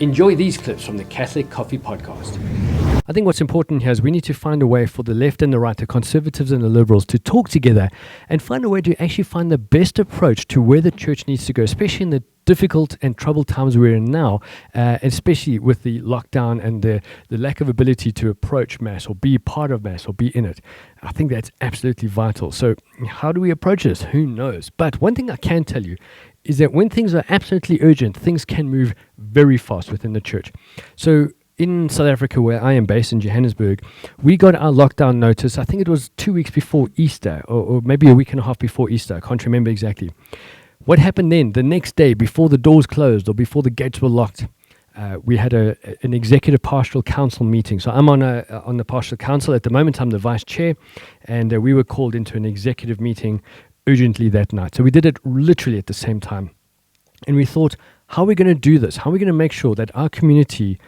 Enjoy these clips from the Catholic Coffee Podcast. I think what's important here is we need to find a way for the left and the right, the conservatives and the liberals, to talk together and find a way to actually find the best approach to where the church needs to go, especially in the difficult and troubled times we're in now, especially with the lockdown and the lack of ability to approach Mass or be part of Mass or be in it. I think that's absolutely vital. So how do we approach this? Who knows? But one thing I can tell you is that when things are absolutely urgent, things can move very fast within the church. So in South Africa, where I am based in Johannesburg, we got our lockdown notice, I think it was 2 weeks before Easter, or maybe a week and a half before Easter. I can't remember exactly. What happened then? The next day, before the doors closed or before the gates were locked, we had an executive pastoral council meeting. So I'm on the pastoral council at the moment. I'm the vice chair, and we were called into an executive meeting urgently that night. So we did it literally at the same time. And we thought, how are we going to do this? How are we going to make sure that our community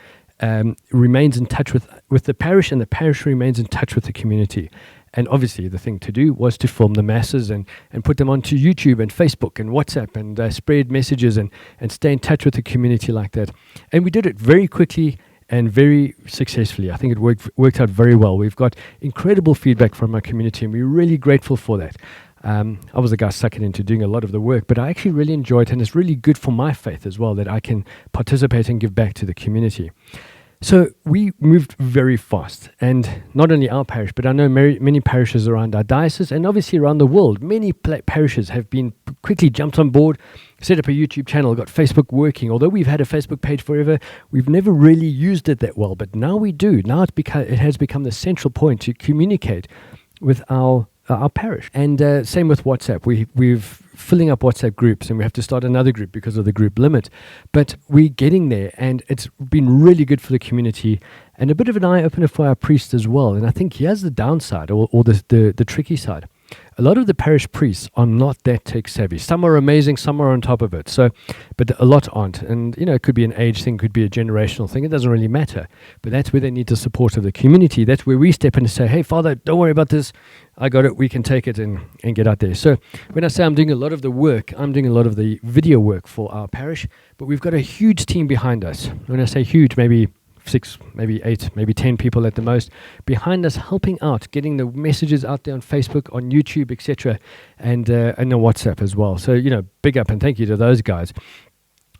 remains in touch with the parish, and the parish remains in touch with the community? And obviously the thing to do was to film the masses and put them onto YouTube and Facebook and WhatsApp and spread messages and stay in touch with the community like that. And we did it very quickly and very successfully. I think it worked out very well. We've got incredible feedback from our community, and we're really grateful for that. I was the guy sucking into doing a lot of the work, but I actually really enjoy it, and it's really good for my faith as well that I can participate and give back to the community. So we moved very fast, and not only our parish, but I know many parishes around our diocese and obviously around the world. Many parishes have been quickly jumped on board, set up a YouTube channel, got Facebook working. Although we've had a Facebook page forever, we've never really used it that well, but now we do. Now it has become the central point to communicate with our parish. And same with WhatsApp. We've filling up WhatsApp groups, and we have to start another group because of the group limit. But we're getting there, and it's been really good for the community and a bit of an eye-opener for our priests as well. And I think here's the downside, or the tricky side. A lot of the parish priests are not that tech-savvy. Some are amazing, some are on top of it. But a lot aren't. And, it could be an age thing, could be a generational thing. It doesn't really matter. But that's where they need the support of the community. That's where we step in and say, hey, Father, don't worry about this. I got it. We can take it and get out there. So when I say I'm doing a lot of the work, I'm doing a lot of the video work for our parish. But we've got a huge team behind us. When I say huge, maybe 6, maybe 8, maybe 10 people at the most behind us, helping out, getting the messages out there on Facebook, on YouTube, etc., and on WhatsApp as well. So, big up and thank you to those guys.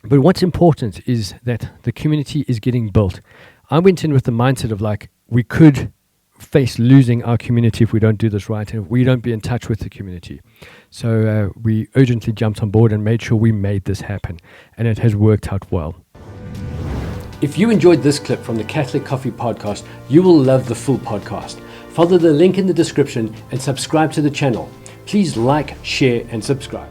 But what's important is that the community is getting built. I went in with the mindset of we could face losing our community if we don't do this right and if we don't be in touch with the community. So we urgently jumped on board and made sure we made this happen, and it has worked out well. If you enjoyed this clip from the Catholic Coffee Podcast, you will love the full podcast. Follow the link in the description and subscribe to the channel. Please like, share, and subscribe.